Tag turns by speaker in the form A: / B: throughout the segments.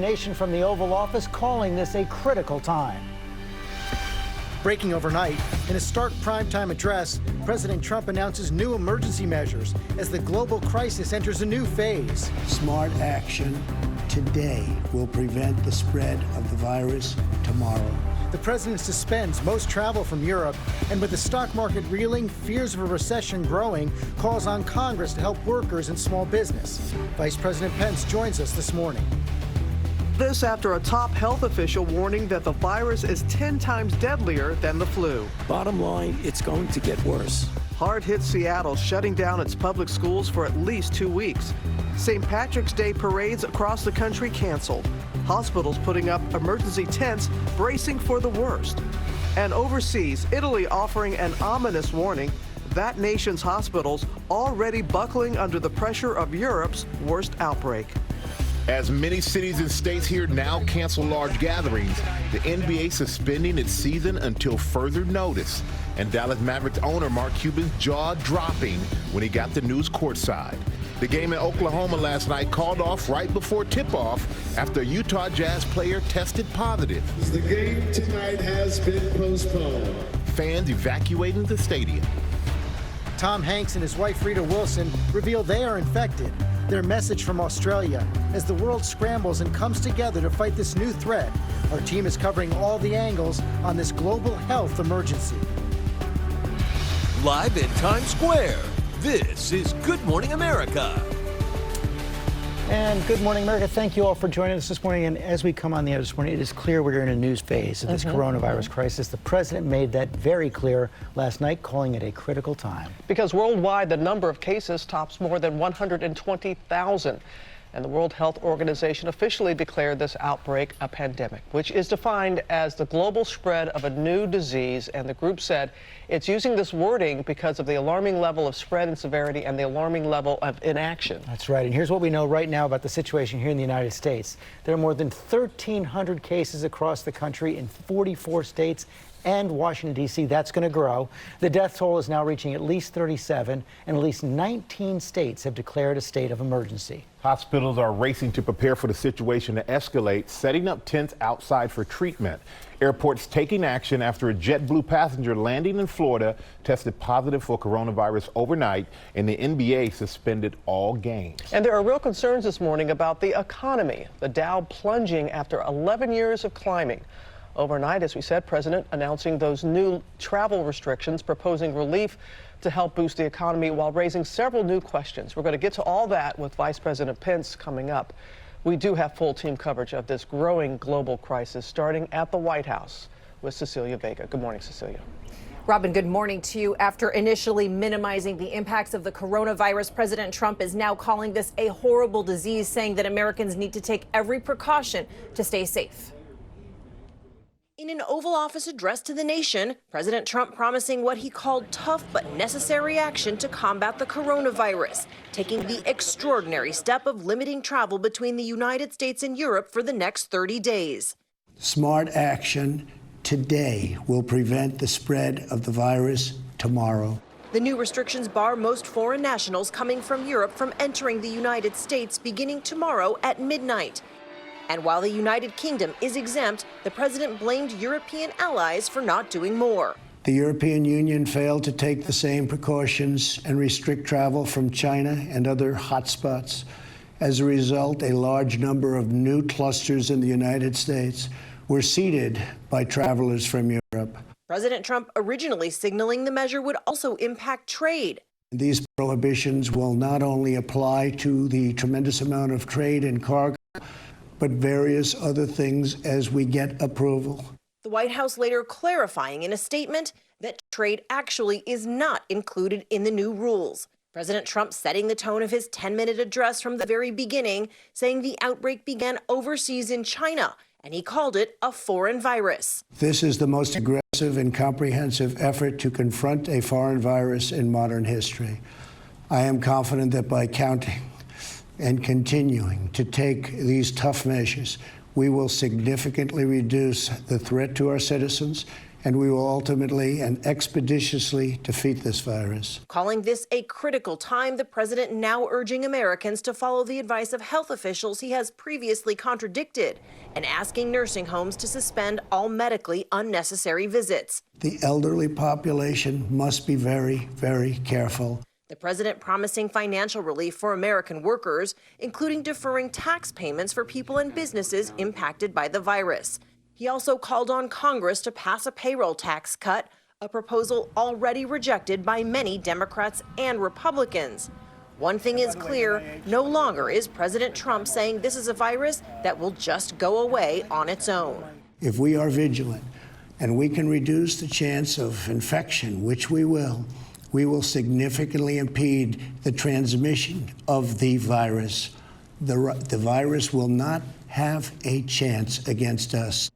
A: Nation from the Oval Office calling this a critical time. Breaking overnight, in a stark primetime address, President Trump announces new emergency measures as the global crisis enters a new phase.
B: Smart action today will prevent the spread of the virus tomorrow.
A: The president suspends most travel from Europe, and with the stock market reeling, fears of a recession growing, calls on Congress to help workers and small business. Vice President Pence joins us this morning.
C: This after a top health official warning that the virus is 10 times deadlier than the flu.
D: Bottom line, it's going to get worse.
C: Hard hit Seattle shutting down its public schools for at least 2 weeks. St. Patrick's Day parades across the country canceled. Hospitals putting up emergency tents, bracing for the worst. And overseas, Italy offering an ominous warning. That nation's hospitals already buckling under the pressure of Europe's worst outbreak.
E: As many cities and states here now cancel large gatherings, the NBA suspending its season until further notice. And Dallas Mavericks owner Mark Cuban's jaw dropping when he got the news courtside. The game in Oklahoma last night called off right before tip-off after a Utah Jazz player tested positive.
F: The game tonight has been postponed.
E: Fans evacuating the stadium.
A: Tom Hanks and his wife Rita Wilson reveal they are infected. Their message from Australia as the world scrambles and comes together to fight this new threat. Our team is covering all the angles on this global health emergency.
G: Live in Times Square, this is Good Morning America.
A: And Good Morning America, thank you all for joining us this morning. And as we come on the air this morning, it is clear we're in a news phase of this coronavirus crisis. The president made that very clear last night, calling it a critical time.
C: Because worldwide, the number of cases tops more than 120,000. And the World Health Organization officially declared this outbreak a pandemic, which is defined as the global spread of a new disease. And the group said it's using this wording because of the alarming level of spread and severity and the alarming level of inaction.
A: That's right. And here's what we know right now about the situation here in the United States. There are more than 1,300 cases across the country in 44 states and Washington, D.C. That's going to grow. The death toll is now reaching at least 37, and at least 19 states have declared a state of emergency.
E: Hospitals are racing to prepare for the situation to escalate, setting up tents outside for treatment. Airports taking action after a JetBlue passenger landing in Florida tested positive for coronavirus overnight, and the NBA suspended all games.
C: And there are real concerns this morning about the economy. The Dow plunging after 11 years of climbing. Overnight, as we said, President announcing those new travel restrictions, proposing relief to help boost the economy while raising several new questions. We're going to get to all that with Vice President Pence coming up. We do have full team coverage of this growing global crisis, starting at the White House with Cecilia Vega. Good morning, Cecilia.
H: Robin, good morning to you. After initially minimizing the impacts of the coronavirus, President Trump is now calling this a horrible disease, saying that Americans need to take every precaution to stay safe. In an Oval Office address to the nation, President Trump promising what he called tough but necessary action to combat the coronavirus, taking the extraordinary step of limiting travel between the United States and Europe for the next 30 days.
B: Smart action today will prevent the spread of the virus tomorrow.
H: The new restrictions bar most foreign nationals coming from Europe from entering the United States beginning tomorrow at midnight. And while the United Kingdom is exempt, the president blamed European allies for not doing more.
B: The European Union failed to take the same precautions and restrict travel from China and other hotspots. As a result, a large number of new clusters in the United States were seeded by travelers from Europe.
H: President Trump originally signaling the measure would also impact trade.
B: These prohibitions will not only apply to the tremendous amount of trade and cargo, but various other things as we get approval.
H: The White House later clarifying in a statement that trade actually is not included in the new rules. President Trump setting the tone of his 10-minute address from the very beginning, saying the outbreak began overseas in China, and he called it a foreign virus.
B: This is the most aggressive and comprehensive effort to confront a foreign virus in modern history. I am confident that by counting and continuing to take these tough measures, we will significantly reduce the threat to our citizens and we will ultimately and expeditiously defeat this virus.
H: Calling this a critical time, the president now urging Americans to follow the advice of health officials he has previously contradicted and asking nursing homes to suspend all medically unnecessary visits.
B: The elderly population must be very, very careful.
H: The president promising financial relief for American workers, including deferring tax payments for people and businesses impacted by the virus. He also called on Congress to pass a payroll tax cut, a proposal already rejected by many Democrats and Republicans. One thing is clear, no longer is President Trump saying this is a virus that will just go away on its own.
B: If we are vigilant and we can reduce the chance of infection, which we will significantly impede the transmission of the virus. The virus will not have a chance against us.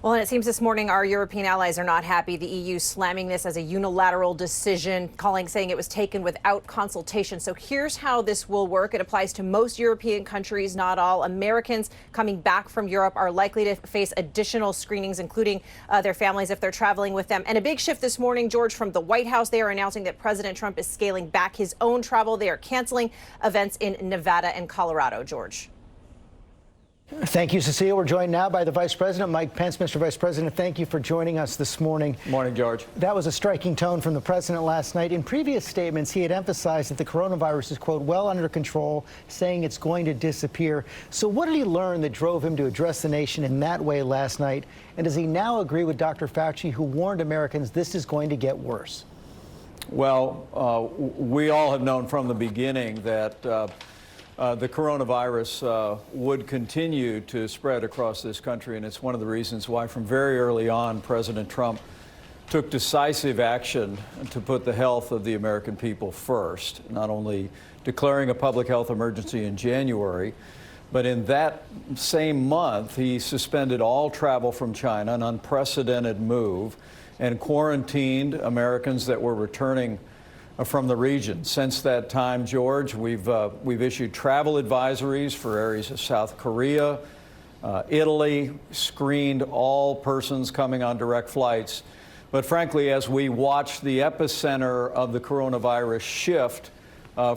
H: Well, and it seems this morning our European allies are not happy. The EU slamming this as a unilateral decision, saying it was taken without consultation. So here's how this will work. It applies to most European countries, not all. Americans coming back from Europe are likely to face additional screenings, including their families if they're traveling with them. And a big shift this morning, George, from the White House. They are announcing that President Trump is scaling back his own travel. They are canceling events in Nevada and Colorado. George.
A: Thank you, Cecilia. We're joined now by the Vice President, Mike Pence. Mr. Vice President, thank you for joining us this morning.
I: Morning, George.
A: That was a striking tone from the president last night. In previous statements, he had emphasized that the coronavirus is, quote, well under control, saying it's going to disappear. So what did he learn that drove him to address the nation in that way last night? And does he now agree with Dr. Fauci, who warned Americans this is going to get worse?
I: Well, we all have known from the beginning that the coronavirus would continue to spread across this country, and it's one of the reasons why from very early on President Trump took decisive action to put the health of the American people first, not only declaring a public health emergency in January, but in that same month he suspended all travel from China, an unprecedented move, and quarantined Americans that were returning from the region. Since that time, George, we've issued travel advisories for areas of South Korea, Italy, screened all persons coming on direct flights. But frankly, as we watch the epicenter of the coronavirus shift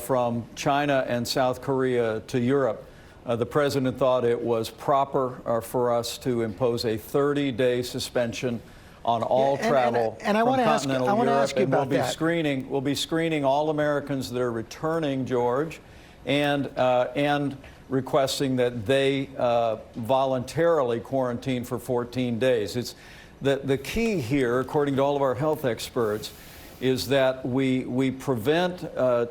I: from China and South Korea to Europe, the president thought it was proper for us to impose a 30-day suspension on all travel
A: and I
I: from
A: want to
I: continental Europe.
A: ask you about that.
I: We'll be screening all Americans that are returning, George, and requesting that they voluntarily quarantine for 14 days. It's the key here, according to all of our health experts, is that we prevent the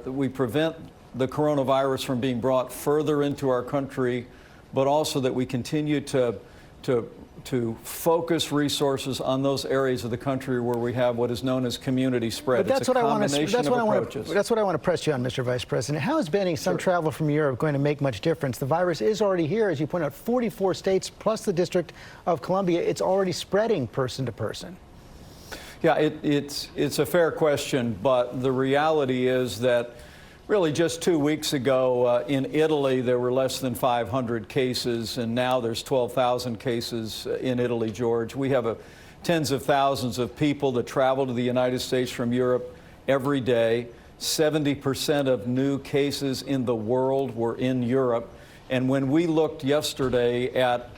I: coronavirus from being brought further into our country, but also that we continue to focus resources on those areas of the country where we have what is known as community spread.
A: But that's what I want to press you on, Mr. Vice President. How is banning some travel from Europe going to make much difference? The virus is already here, as you point out, 44 states plus the District of Columbia. It's already spreading person to person.
I: Yeah, it's a fair question, but the reality is that really just 2 weeks ago in Italy there were less than 500 cases, and now there's 12,000 cases in Italy, George. We have tens of thousands of people that travel to the United States from Europe every day. 70% of new cases in the world were in Europe. And when we looked yesterday at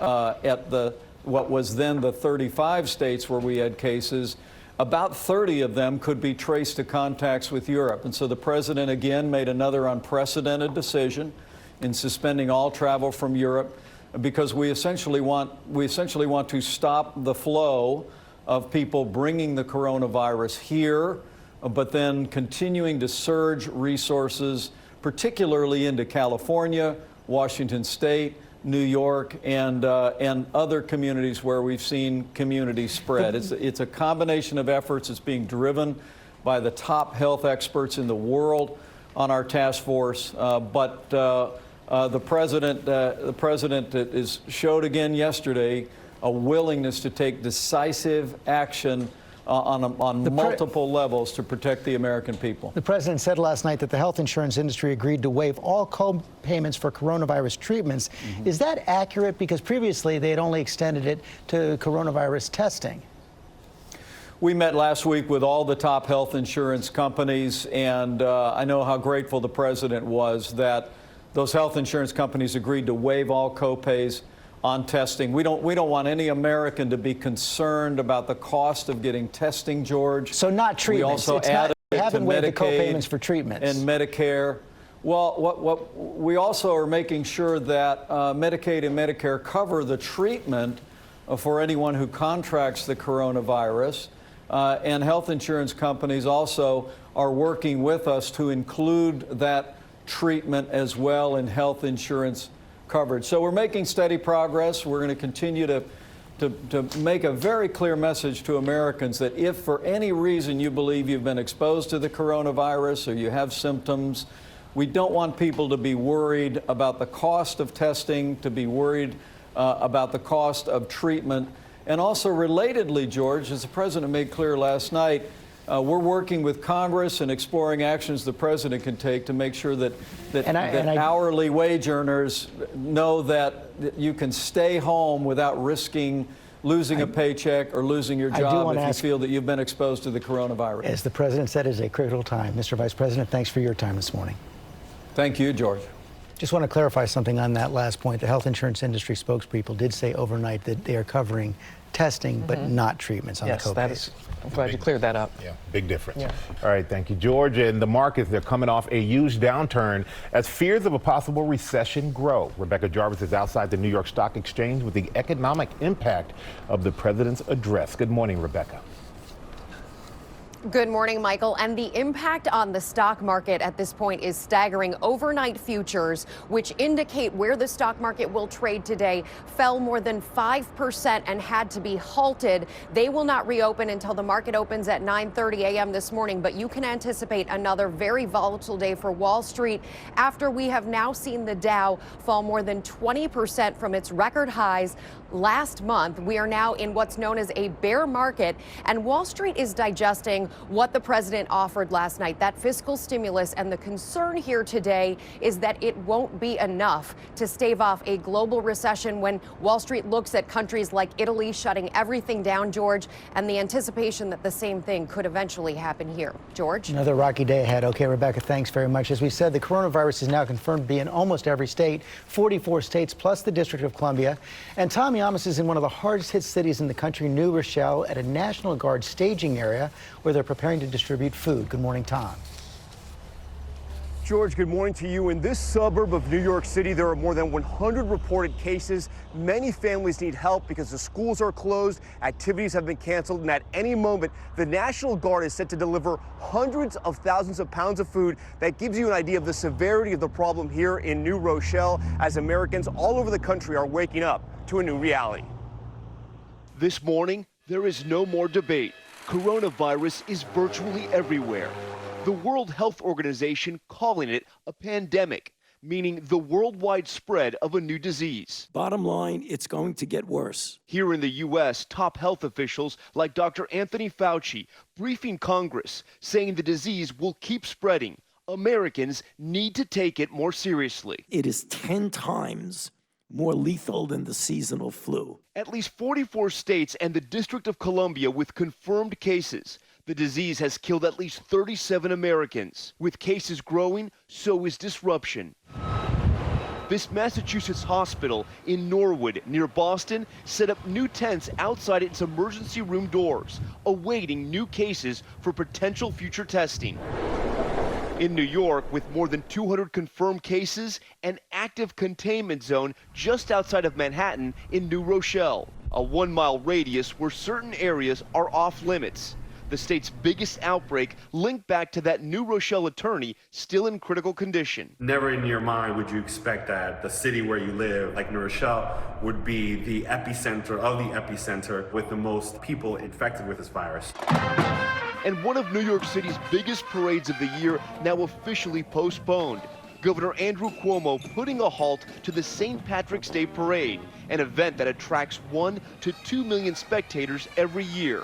I: what was then the 35 states where we had cases, about 30 of them could be traced to contacts with Europe. And so the president again made another unprecedented decision in suspending all travel from Europe, because we essentially want to stop the flow of people bringing the coronavirus here, but then continuing to surge resources, particularly into California, Washington State, New York, and other communities where we've seen community spread. It's a combination of efforts. It's being driven by the top health experts in the world on our task force. But the president showed again yesterday a willingness to take decisive action on multiple levels to protect the American people.
A: The president said last night that the health insurance industry agreed to waive all co-payments for coronavirus treatments. Is that accurate? Because previously they had only extended it to coronavirus testing.
I: We met last week with all the top health insurance companies, and I know how grateful the president was that those health insurance companies agreed to waive all copays on testing. We don't want any American to be concerned about the cost of getting testing, George.
A: So not treatments.
I: We also added
A: they haven't waived the
I: Medicaid
A: copayments for treatments.
I: and Medicare. Well, we also are making sure that Medicaid and Medicare cover the treatment for anyone who contracts the coronavirus. And health insurance companies also are working with us to include that treatment as well in health insurance coverage. So we're making steady progress. We're going to continue to make a very clear message to Americans that if for any reason you believe you've been exposed to the coronavirus or you have symptoms, we don't want people to be worried about the cost of testing, to be worried about the cost of treatment. And also relatedly, George, as the president made clear last night, we're working with Congress and exploring actions the president can take to make sure that hourly wage earners know that you can stay home without risking losing a paycheck or losing your job if you feel that you've been exposed to the coronavirus.
A: As the president said, it's a critical time. Mr. Vice President, thanks for your time this morning.
I: Thank you, George.
A: Just want to clarify something on that last point. The health insurance industry spokespeople did say overnight that they are covering testing but not treatments on the copays.
C: I'm glad you cleared that up.
E: Yeah, big difference.
C: Yeah.
E: All right, thank you, George. And the markets, they're coming off a huge downturn as fears of a possible recession grow. Rebecca Jarvis is outside the New York Stock Exchange with the economic impact of the president's address. Good morning, Rebecca.
J: Good morning, Michael. And the impact on the stock market at this point is staggering. Overnight futures, which indicate where the stock market will trade today, fell more than 5% and had to be halted. They will not reopen until the market opens at 9:30 a.m. this morning, but you can anticipate another very volatile day for Wall Street after we have now seen the Dow fall more than 20% from its record highs last month. We are now in what's known as a bear market, and Wall Street is digesting what the president offered last night, that fiscal stimulus. And the concern here today is that it won't be enough to stave off a global recession when Wall Street looks at countries like Italy shutting everything down, George, and the anticipation that the same thing could eventually happen here. George?
A: Another rocky day ahead. Okay, Rebecca, thanks very much. As we said, the coronavirus is now confirmed to be in almost every state, 44 states plus the District of Columbia. And Tom Yamas is in one of the hardest hit cities in the country, New Rochelle, at a National Guard staging area where they're preparing to distribute food. Good morning, Tom.
K: George, good morning to you. In this suburb of New York City, there are more than 100 reported cases. Many families need help because the schools are closed, activities have been canceled, and at any moment, the National Guard is set to deliver hundreds of thousands of pounds of food. That gives you an idea of the severity of the problem here in New Rochelle as Americans all over the country are waking up to a new reality.
L: This morning, there is no more debate. Coronavirus is virtually everywhere. The World Health Organization calling it a pandemic, meaning the worldwide spread of a new disease.
D: Bottom line, it's going to get worse.
L: Here in the U.S., top health officials like Dr. Anthony Fauci briefing Congress, saying the disease will keep spreading. Americans need to take it more seriously.
D: It is 10 times more lethal than the seasonal flu.
L: At least 44 states and the District of Columbia with confirmed cases. The disease has killed at least 37 Americans. With cases growing, so is disruption. This Massachusetts hospital in Norwood, near Boston, set up new tents outside its emergency room doors, awaiting new cases for potential future testing. In New York, with more than 200 confirmed cases, an active containment zone just outside of Manhattan in New Rochelle, a 1-mile radius where certain areas are off limits. The state's biggest outbreak linked back to that New Rochelle attorney still in critical condition.
M: Never in your mind would you expect that the city where you live, like New Rochelle, would be the epicenter of the epicenter with the most people infected with this virus.
L: And one of New York City's biggest parades of the year now officially postponed. Governor Andrew Cuomo putting a halt to the St. Patrick's Day Parade, an event that attracts 1 to 2 million spectators every year.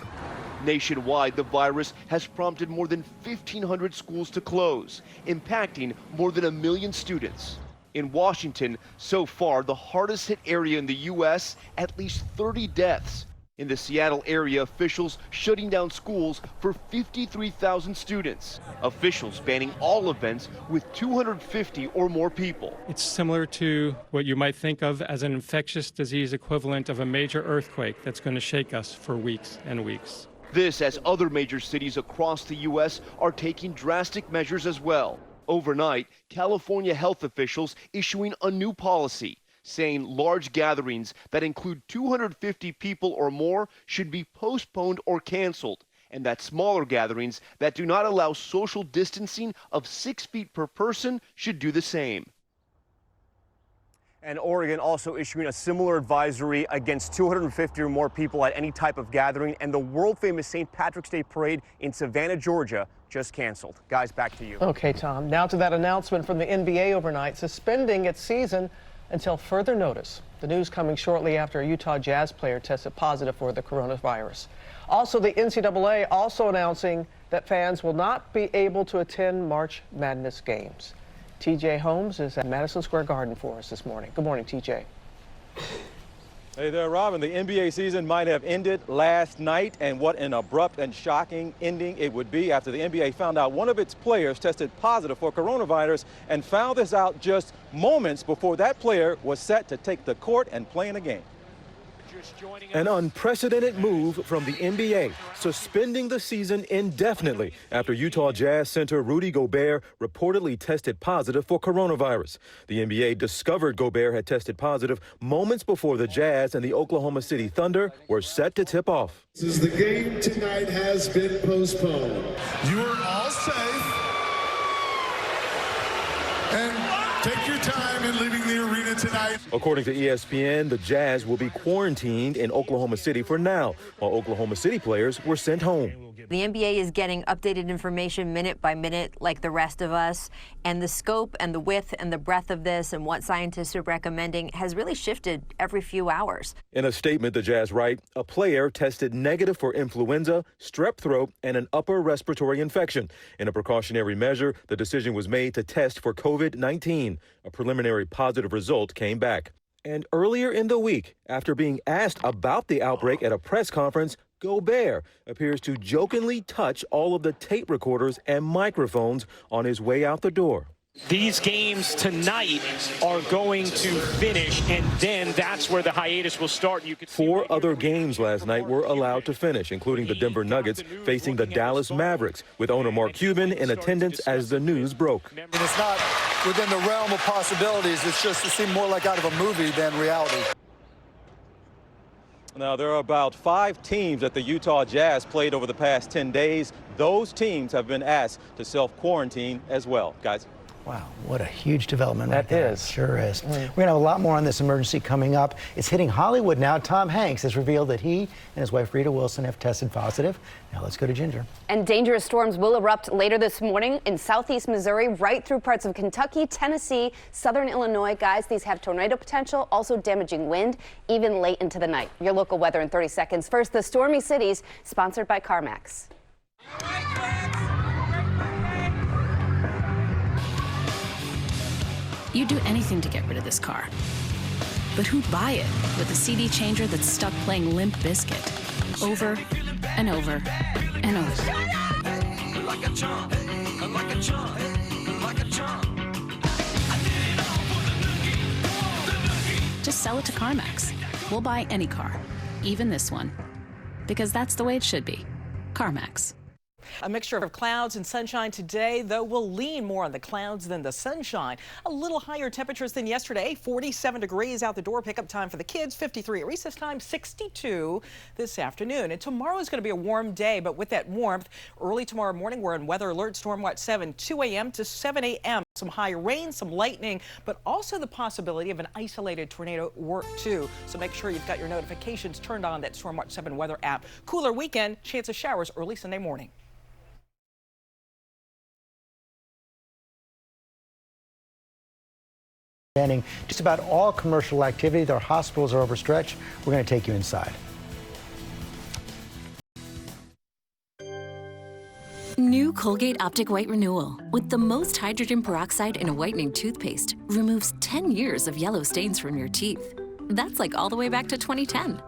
L: Nationwide, the virus has prompted more than 1,500 schools to close, impacting more than 1 million students. In Washington, so far the hardest hit area in the U.S., at least 30 deaths. In the Seattle area, officials shutting down schools for 53,000 students. Officials banning all events with 250 or more people.
N: It's similar to what you might think of as an infectious disease equivalent of a major earthquake that's going to shake us for weeks and weeks.
L: This as other major cities across the U.S. are taking drastic measures as well. Overnight, California health officials issuing a new policy, saying large gatherings that include 250 people or more should be postponed or canceled, and that smaller gatherings that do not allow social distancing of 6 feet per person should do the same.
K: And Oregon also issuing a similar advisory against 250 or more people at any type of gathering, and the world-famous St. Patrick's Day Parade in Savannah, Georgia, just canceled. Guys, back to you.
C: Okay, Tom. Now to that announcement from the NBA overnight, suspending its season until further notice. The news coming shortly after a Utah Jazz player tested positive for the coronavirus. Also, the NCAA also announcing that fans will not be able to attend March Madness games. TJ Holmes is at Madison Square Garden for us this morning. Good morning, TJ.
O: Hey there, Robin. The NBA season might have ended last night, and what an abrupt and shocking ending it would be after the NBA found out one of its players tested positive for coronavirus and found this out just moments before that player was set to take the court and play in a game.
P: An unprecedented move from the NBA, suspending the season indefinitely after Utah Jazz center Rudy Gobert reportedly tested positive for coronavirus. The NBA discovered Gobert had tested positive moments before the Jazz and the Oklahoma City Thunder were set to tip off.
F: The game tonight has been postponed.
Q: You are all safe. And take your time in leaving the arena tonight.
P: According to ESPN, the Jazz will be quarantined in Oklahoma City for now, while Oklahoma City players were sent home.
R: The NBA is getting updated information minute by minute like the rest of us, and the scope and the width and the breadth of this and what scientists are recommending has really shifted every few hours.
P: In a statement, the Jazz write, a player tested negative for influenza, strep throat, and an upper respiratory infection. In a precautionary measure, the decision was made to test for COVID-19. A preliminary positive result came back. And earlier in the week, after being asked about the outbreak at a press conference, Gobert appears to jokingly touch all of the tape recorders and microphones on his way out the door.
S: These games tonight are going to finish, and then that's where the hiatus will start. You could
P: 4 other games last night were allowed to finish, including the Denver Nuggets facing the Dallas Mavericks, with owner Mark Cuban in attendance as the news broke.
T: And it's not within the realm of possibilities. It's just, it seemed more like out of a movie than reality.
O: Now, there are about 5 teams that the Utah Jazz played over the past 10 days. Those teams have been asked to self-quarantine as well. Guys.
A: Wow, what a huge development right
C: That
A: there.
C: is.
A: Sure is. We're going to have a lot more on this emergency coming up. It's hitting Hollywood now. Tom Hanks has revealed that he and his wife Rita Wilson have tested positive. Now let's go to Ginger.
U: And dangerous storms will erupt later this morning in southeast Missouri, right through parts of Kentucky, Tennessee, southern Illinois. Guys, these have tornado potential, also damaging wind, even late into the night. Your local weather in 30 seconds. First, the stormy cities, sponsored by CarMax.
V: You'd do anything to get rid of this car. But who'd buy it with a CD changer that's stuck playing Limp Bizkit over and over and over? Just sell it to CarMax. We'll buy any car, even this one, because that's the way it should be. CarMax.
W: A mixture of clouds and sunshine today, though we'll lean more on the clouds than the sunshine. A little higher temperatures than yesterday, 47 degrees out the door, pickup time for the kids, 53 at recess time, 62 this afternoon. And tomorrow is going to be a warm day, but with that warmth, early tomorrow morning, we're in weather alert, storm watch 7, 2 a.m. to 7 a.m. Some high rain, some lightning, but also the possibility of an isolated tornado or 2. So make sure you've got your notifications turned on that Storm Watch 7 weather app. Cooler weekend, chance of showers early Sunday morning.
A: Banning just about all commercial activity. Their hospitals are overstretched. We're going to take you inside.
X: New Colgate Optic White Renewal, with the most hydrogen peroxide in a whitening toothpaste, removes 10 years of yellow stains from your teeth. That's like all the way back to 2010.